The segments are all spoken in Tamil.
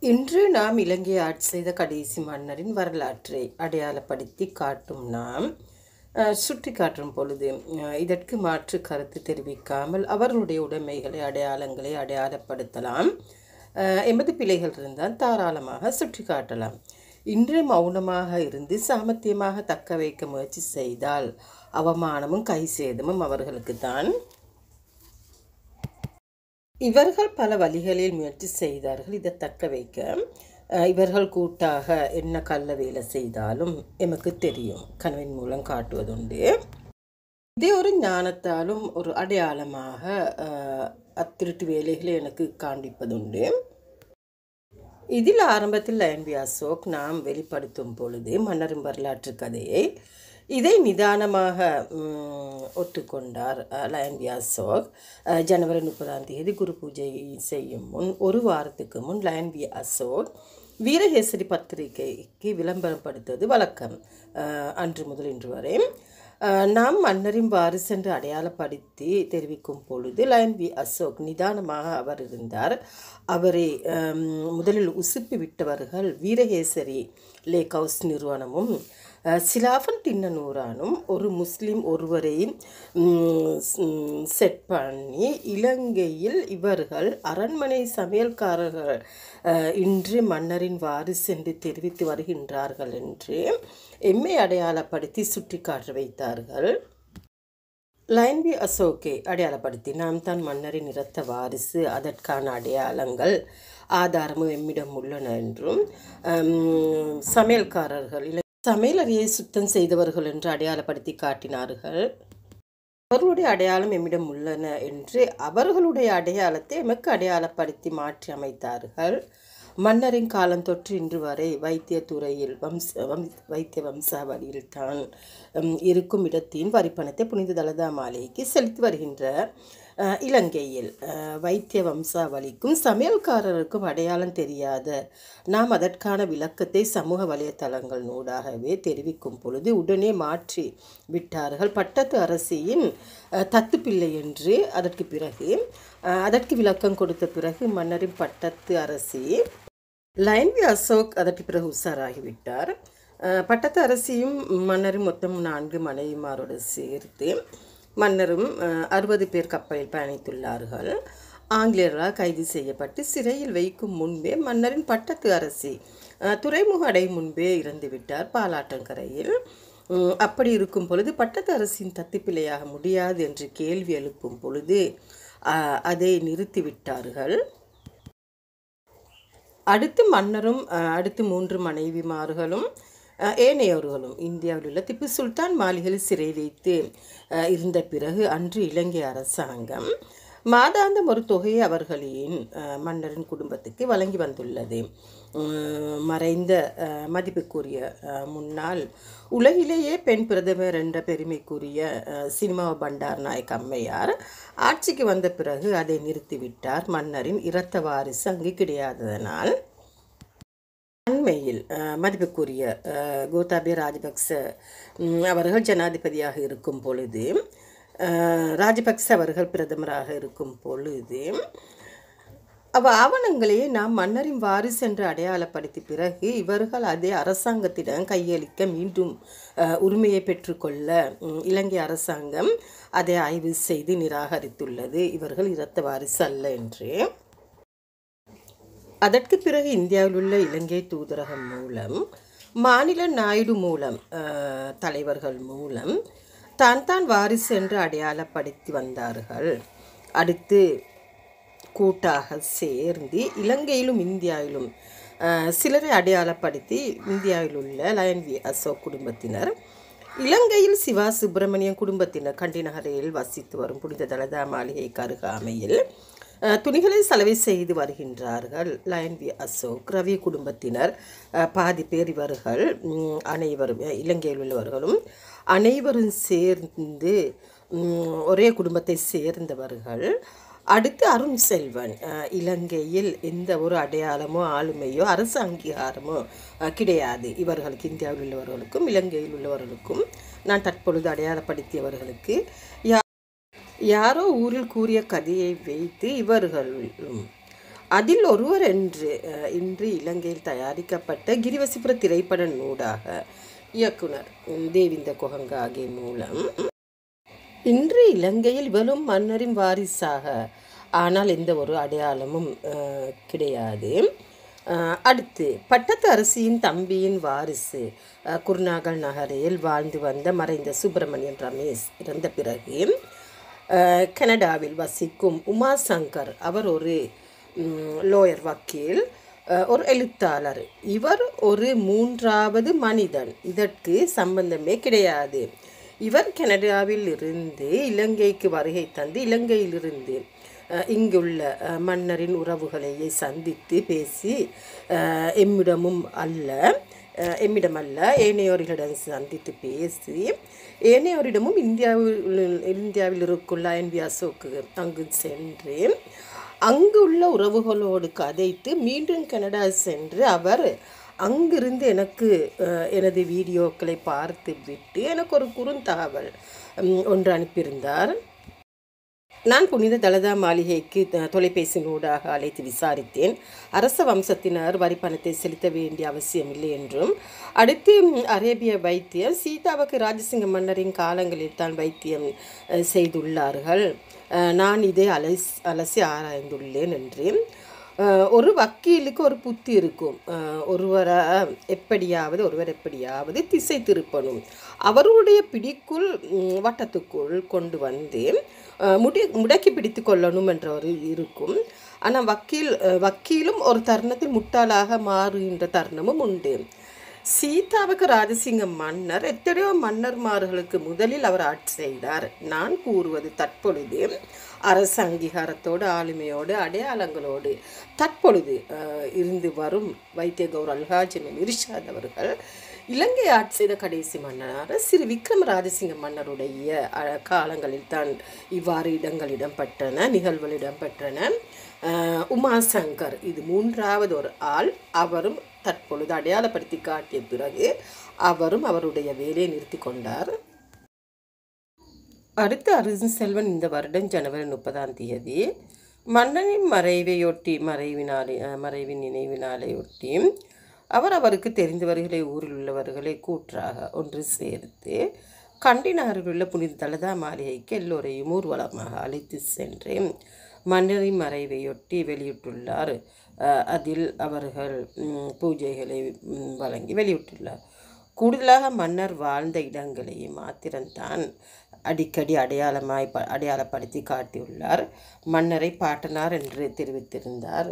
இன்று நாம் இலங்கையை ஆட்சி செய்த கடைசி மன்னரின் வரலாற்றை அடையாளப்படுத்தி காட்டும் நாம் சுட்டி காட்டும் பொழுது இதற்கு மாற்று கருத்து தெரிவிக்காமல் அவர்களுடைய உடைமைகளை அடையாளங்களை அடையாளப்படுத்தலாம். எமது பிழைகள் இருந்தால் தாராளமாக சுட்டி காட்டலாம். இன்று மௌனமாக இருந்து சாமர்த்தியமாக தக்க வைக்க முயற்சி செய்தால் அவமானமும் கை சேதமும் அவர்களுக்குத்தான். இவர்கள் பல வழிகளில் முயற்சி செய்தார்கள் இதை தக்க வைக்க. இவர்கள் கூட்டாக என்ன கள்ள வேலை செய்தாலும் எமக்கு தெரியும், கனவின் மூலம் காட்டுவதுண்டு. இதே ஒரு ஞானத்தாலும் ஒரு அடையாளமாக அத்திருட்டு வேலைகளை எனக்கு காண்பிப்பதுண்டு. இதில் ஆரம்பத்தில் லயன் வி அசோக் நாம் வெளிப்படுத்தும் பொழுது மன்னரின் வரலாற்று கதையை இதை நிதானமாக ஒத்துக்கொண்டார். லயன் வி அசோக் ஜனவரி 30 குரு பூஜை செய்யும் முன் ஒரு வாரத்துக்கு முன் லயன் வி அசோக் வீரகேசரி பத்திரிகைக்கு விளம்பரப்படுத்துவது வழக்கம். அன்று முதல் இன்று வரை நாம் மன்னரின் வாரிசு என்று அடையாளப்படுத்தி தெரிவிக்கும் பொழுது லயன் வி அசோக் நிதானமாக அவர் இருந்தார். அவரை முதலில் உசுப்பி விட்டவர்கள் வீரகேசரி லேக் ஹவுஸ் நிறுவனமும் சிலாஃபன் தின்னனூரானும் ஒரு முஸ்லீம் ஒருவரையும் செட் பண்ணி இலங்கையில் இவர்கள் அரண்மனை சமையல்காரர்கள் இன்று மன்னரின் வாரிசு என்று தெரிவித்து வருகின்றார்கள் என்று எம்மை அடையாளப்படுத்தி சுட்டி காட்ட வைத்தார்கள். லயன் வி அசோக்கை அடையாளப்படுத்தி நாம் தான் மன்னரின் இரத்த வாரிசு, அதற்கான அடையாளங்கள் ஆதாரமும் எம்மிடம் உள்ளன என்றும் சமையல்காரர்கள் சமையலறையை சுத்தம் செய்தவர்கள் என்று அடையாளப்படுத்தி காட்டினார்கள். அவர்களுடைய அடையாளம் எம்மிடம் உள்ளன என்று அவர்களுடைய அடையாளத்தை எமக்கு அடையாளப்படுத்தி மாற்றி அமைத்தார்கள். மன்னரின் காலம் தொற்று இன்று வரை வைத்தியத்துறையில் வைத்திய வம்சாவளியில் தான் இருக்கும் இடத்தின் வரிப்பணத்தை புனித தலதா மாளிகைக்கு செலுத்தி வருகின்ற இலங்கையில் வைத்திய வம்சாவளிக்கும் சமையல்காரருக்கும் அடையாளம் தெரியாத நாம் அதற்கான விளக்கத்தை சமூக வலைத்தளங்கள் நூடாகவே தெரிவிக்கும் பொழுது உடனே மாற்றி விட்டார்கள். பட்டத்து அரசியின் தத்து பிள்ளை என்று அதற்கு விளக்கம் கொடுத்த பிறகு மன்னரின் பட்டத்து அரசி லயன் வி அசோக் அதற்கு பிறகு உஷாராகிவிட்டார். பட்டத்து அரசியும் மன்னரும் மொத்தம் 4 மனைவிமாரோடு சேர்த்து மன்னரும் 60 பேர் கப்பலில் பயணித்துள்ளார்கள். ஆங்கிலேயர்களால் கைது செய்யப்பட்டு சிறையில் வைக்கும் முன்பே மன்னரின் பட்டத்து அரசி துறைமுக அடையும் முன்பே இறந்துவிட்டார் பாலாற்றங்கரையில். அப்படி இருக்கும் பொழுது பட்டத்து அரசின் தத்திப்பிள்ளையாக முடியாது என்று கேள்வி எழுப்பும் பொழுது அதை நிறுத்திவிட்டார்கள். அடுத்து மன்னரும் அடுத்து 3 மனைவிமார்களும் ஏனையவர்களும் இந்தியாவில் உள்ள திப்பு சுல்தான் மாளிகையில் சிறை வைத்து இருந்த பிறகு அன்று இலங்கை அரசாங்கம் மாதாந்தம் ஒரு தொகையை அவர்களின் மன்னரின் குடும்பத்துக்கு வழங்கி வந்துள்ளது. மறைந்த மதிப்புக்குரிய முன்னாள் உலகிலேயே பெண் பிரதமர் என்ற பெருமைக்குரிய சினிமா பண்டார் நாயக் அம்மையார் ஆட்சிக்கு வந்த பிறகு அதை நிறுத்திவிட்டார். மன்னரின் இரத்த வாரிசு அங்கு கிடையாததனால் அண்மையில் மதிப்புக்குரிய கோத்தாபய ராஜபக்ச அவர்கள் ஜனாதிபதியாக இருக்கும் பொழுது ராஜபக்ச அவர்கள் பிரதமராக இருக்கும் பொழுது ஆவணங்களையே நாம் மன்னரின் வாரிசு என்று அடையாளப்படுத்தி பிறகு இவர்கள் அதே அரசாங்கத்திடம் கையளிக்க மீண்டும் உரிமையை பெற்றுக்கொள்ள இலங்கை அரசாங்கம் அதை ஆய்வு செய்து நிராகரித்துள்ளது. இவர்கள் இரத்த வாரிசு அல்ல என்று. அதற்கு பிறகு இந்தியாவில் உள்ள இலங்கை தூதரகம் மூலம் மாநில நாயுடு மூலம் தலைவர்கள் மூலம் தான் வாரிசு என்று அடையாளப்படுத்தி வந்தார்கள். அடுத்து கூட்டாக சேர்ந்து இலங்கையிலும் இந்தியாவிலும் சிலரை அடையாளப்படுத்தி இந்தியாவில் உள்ள லயன் வி அசோக் குடும்பத்தினர் இலங்கையில் சிவா சுப்பிரமணியம் குடும்பத்தினர் கண்டிநகரில் வசித்து வரும் புனித தலதா மாளிகைக்கு அருகாமையில் துணிகளை சலவை செய்து வருகின்றார்கள். லயன் வி அசோக் ரவி குடும்பத்தினர் பாதி பேர் இவர்கள் அனைவரும் இலங்கையில் உள்ளவர்களும் அனைவரும் சேர்ந்து ஒரே குடும்பத்தை சேர்ந்தவர்கள். அடுத்து அருண் செல்வன் இலங்கையில் எந்த ஒரு அடையாளமோ ஆளுமையோ அரசு அங்கீகாரமோ கிடையாது. இவர்களுக்கு இந்தியாவில் உள்ளவர்களுக்கும் இலங்கையில் உள்ளவர்களுக்கும் நான் தற்பொழுது அடையாளப்படுத்தியவர்களுக்கு யாரோ ஊரில் கூறிய கதையை வைத்து இவர்களும் அதில் ஒருவர் என்று இன்று இலங்கையில் தயாரிக்கப்பட்ட கிரிவசிபுர திரைப்பட நூடாக இயக்குனர் தேவிந்த கொஹங்காகே மூலம் இன்று இலங்கையில் வெறும் மன்னரின் வாரிசாக, ஆனால் எந்த ஒரு அடையாளமும் கிடையாது. அடுத்து பட்டத்து அரசியின் தம்பியின் வாரிசு குருநாகல் நகரில் வாழ்ந்து வந்த மறைந்த சுப்பிரமணியன் ரமேஷ் இறந்த பிறகு கனடாவில் வசிக்கும் உமா சங்கர், அவர் ஒரு லோயர் வக்கீல், ஒரு எழுத்தாளர். இவர் ஒரு மூன்றாவது மனிதன், இதற்கு சம்பந்தமே கிடையாது. இவர் கனடாவில் இருந்து இலங்கைக்கு வருகை தந்து இலங்கையிலிருந்து இங்குள்ள மன்னரின் உறவுகளையே சந்தித்து பேசி எம்மிடமல்ல ஏனையோர்களிடம் சந்தித்து பேசி ஏனையோரிடமும் இந்தியாவில் இருக்குள்ள ஐஎன்பி அசோக்கு அங்கு சென்று அங்குள்ள உறவுகளோடு கதைத்து மீண்டும் கனடா சென்று அவர் அங்கிருந்து எனக்கு எனது வீடியோக்களை பார்த்து விட்டு எனக்கு ஒரு குறுந்தகவல் ஒன்று அனுப்பியிருந்தார். நான் புனித தலதா மாளிகைக்கு தொலைபேசியினூடாக அழைத்து விசாரித்தேன். அரச வம்சத்தினர் வரி பணத்தை செலுத்த வேண்டிய அவசியமில்லை என்றும், அடுத்து அரேபிய வைத்தியர் சீதாவுக்கு ராஜசிங்க மன்னரின் காலங்களில் தான் வைத்தியம் செய்துள்ளார்கள். நான் இதை அலசி ஆராய்ந்துள்ளேன் என்று. ஒரு வக்கீலுக்கு ஒரு புத்தி இருக்கும். ஒருவர் எப்படியாவது திசை திருப்பணும், அவருடைய பிடிக்குள் வட்டத்துக்குள் கொண்டு வந்து முடக்கி பிடித்து கொள்ளணும் என்ற ஒரு இருக்கும். ஆனால் வக்கீலும் ஒரு தருணத்தில் முட்டாளாக மாறுகின்ற தருணமும் உண்டு. சீதாவுக்கு ராஜசிங்க மன்னர் எத்தனையோ மன்னர்மார்களுக்கு முதலில் அவர் ஆட்சி செய்தார். நான் கூறுவது தற்பொழுது அரச அங்கீகாரத்தோடு ஆளுமையோடு அடையாளங்களோடு தற்பொழுது இருந்து வரும் வைத்திய கௌரவ அல்ஹாஜ் இர்ஷாத் அவர்கள் இலங்கை ஆட்சி செய்த கடைசி மன்னரான சிறு விக்ரம ராஜசிங்க மன்னருடைய காலங்களில் தான் இவ்வாறு நிகழ்வுகள் இடம்பெற்றன. உமாசங்கர் இது மூன்றாவது ஒரு ஆள். அவரும் தற்பொழுது அடையாளப்படுத்தி காட்டிய பிறகு அவரும் அவருடைய வேலையை நிறுத்தி கொண்டார். அடுத்து அரசு செல்வன் இந்த வருடம் ஜனவரி 30 மன்னனின் மறைவின் நினைவினாலையொட்டி அவருக்கு தெரிந்தவர்களை ஊரில் உள்ளவர்களை கூற்றாக ஒன்று சேர்த்து கண்டி நகரில் உள்ள புனித தலதா மாளிகைக்கு எல்லோரையும் ஊர்வலமாக அழைத்து சென்று மன்னரின் மறைவையொட்டி வெளியிட்டுள்ளார். அதில் அவர்கள் பூஜைகளை வழங்கி வெளியிட்டுள்ளார். கூடுதலாக மன்னர் வாழ்ந்த இடங்களை மாத்திரம்தான் அடிக்கடி அடையாளப்படுத்தி காட்டியுள்ளார். மன்னரை பாட்டனார் என்று தெரிவித்திருந்தார்.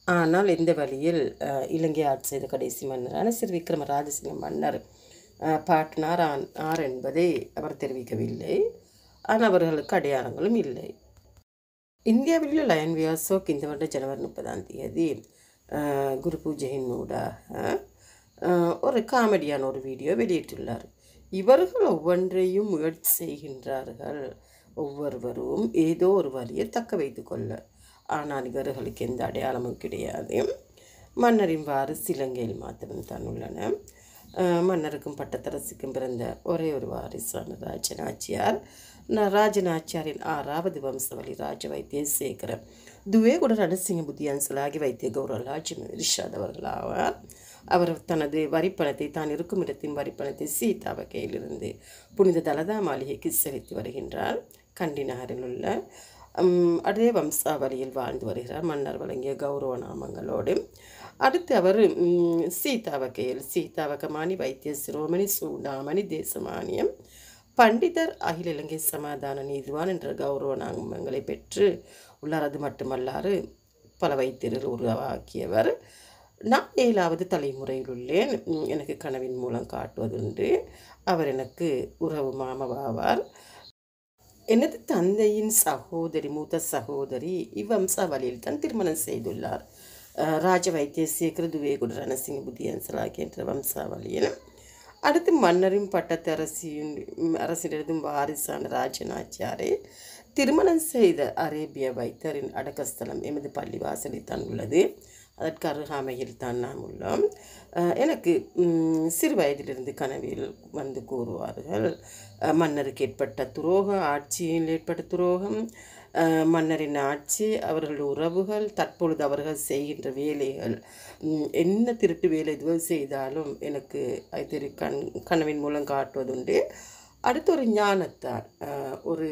ஆனால் இந்த வழியில் இலங்கை ஆட்சி செய்த கடைசி மன்னரான சிறு விக்ரம ராஜசிங்க மன்னர் பாட்டனார் ஆர் என்பதை அவர் தெரிவிக்கவில்லை. ஆனால் அவர்களுக்கு அடையாளங்களும் இல்லை. இந்தியாவில் உள்ள ஐஎன்பி அசோக் இந்த வருடம் ஜனவரி 30 குரு பூஜையின் ஊடாக ஒரு காமெடியான ஒரு வீடியோ வெளியிட்டுள்ளார். இவர்கள் ஒவ்வொன்றையும் முயற்சி செய்கின்றார்கள், ஒவ்வொருவரும் ஏதோ ஒரு வழியை தக்க வைத்து கொள்ள. ஆனால் இவர்களுக்கு எந்த அடையாளமும் கிடையாது. மன்னரின் வாரிசு இலங்கையில் மாத்திரம்தான் உள்ளன. மன்னருக்கும் பட்டத்தரசுக்கும் பிறந்த ஒரே ஒரு வாரிசான ராஜநாச்சியார். ராஜநாச்சியாரின் 6வது வம்சவழி ராஜ வைத்திய சேகர துவேகுட ரணசிங்க புத்தியான்சலாகி வைத்திய கௌரவ அல்ஹாஜ் இர்ஷாத் அவர்கள் ஆவார். அவர் தனது வரிப்பணத்தை தான் இருக்கும் இடத்தின் வரிப்பணத்தை சீதா வகையிலிருந்து புனித தலதா மாளிகைக்கு செலுத்தி வருகின்றார். கண்டி நகரில் உள்ள அதே வம்சாவளியில் வாழ்ந்து வருகிறார், மன்னர் வழங்கிய கௌரவ நாமங்களோடு. அடுத்து அவர் சீதாவகமானி வைத்திய சிரோமணி சூடாமணி தேசமானியம் பண்டிதர் அகில இலங்கை சமாதான நீதிவான் என்ற கௌரவ நாமங்களை பெற்று உள்ளார். அது மட்டுமல்லாது பல வைத்தியர்கள் உருவாக்கியவர். நான் 7வது தலைமுறையில் உள்ளேன். எனக்கு கனவின் மூலம் காட்டுவதுண்டு. அவர் எனக்கு உறவு மாமாவாவார். எனது தந்தையின் மூத்த சகோதரி இவ்வம்சாவளியில் தான் திருமணம் செய்துள்ளார். ராஜ வைத்திய சேகர துவேகுட ரணசிங்க புத்தியான்சலாகி என்ற வம்சாவளியில். அடுத்து மன்னரின் பட்டத்து அரசினதும் வாரிசான ராஜநாச்சியாரை திருமணம் செய்த அரேபிய வைத்தியரின் அடக்கஸ்தலம் எமது பள்ளிவாசலில் தான் உள்ளது. அதற்கு அருகாமையில் தான் நாம் உள்ளோம். எனக்கு சிறு வயதிலிருந்து கனவில் வந்து கூறுவார்கள், மன்னருக்கு ஏற்பட்ட துரோகம், ஆட்சியில் ஏற்பட்ட துரோகம், மன்னரின் ஆட்சி, அவர்களுடைய உறவுகள், தற்பொழுது அவர்கள் செய்கின்ற வேலைகள், என்ன திருட்டு வேலை எதுவும் செய்தாலும் எனக்கு அது கனவின் மூலம் காட்டுவதுண்டு. அடுத்து ஒரு ஞானத்தால் ஒரு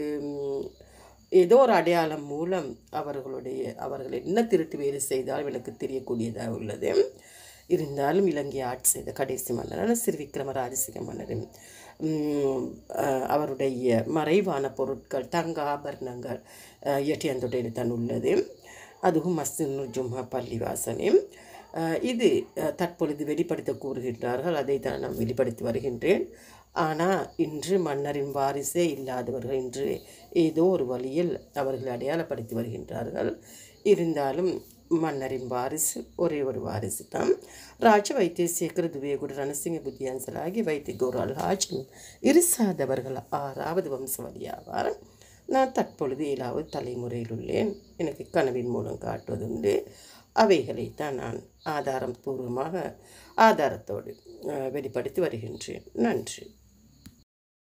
ஏதோ ஒரு அடையாளம் மூலம் அவர்கள் என்ன திருட்டு வேலை செய்தாலும் எனக்கு தெரியக்கூடியதாக உள்ளது. இருந்தாலும் இலங்கையை ஆட்சி செய்த கடைசி மன்னரான ஸ்ரீ விக்ரம ராஜசிங்க மன்னரின் அவருடைய மறைவான பொருட்கள், தங்க ஆபரணங்கள் எட்டியந்தொடையில் தான் உள்ளது. அதுவும் மஸ்ஜிதுல் ஜும்ஆ பள்ளிவாசனே. இது தற்பொழுது வெளிப்படுத்த கூறுகின்றார்கள். அதை தான் நான் வெளிப்படுத்தி வருகின்றேன். ஆனால் இன்று மன்னரின் வாரிசே இல்லாதவர்கள் இன்று ஏதோ ஒரு வழியில் அவர்களை அடையாளப்படுத்தி வருகின்றார்கள். இருந்தாலும் மன்னரின் வாரிசு ஒரே ஒரு வாரிசு தான். ராஜ வைத்தியசேகர துவேகுட ரணசிங்க புத்தியான்சல் ஆகிய வைத்திய கௌரவ ராஜன் இருசாதவர்கள் 6வது வம்சவழியாவார். நான் தற்பொழுது 7வது தலைமுறையில் உள்ளேன். எனக்கு கனவின் மூலம் காட்டுவதுண்டு. அவைகளைத்தான் நான் ஆதாரத்தோடு வெளிப்படுத்தி வருகின்றேன். நன்றி.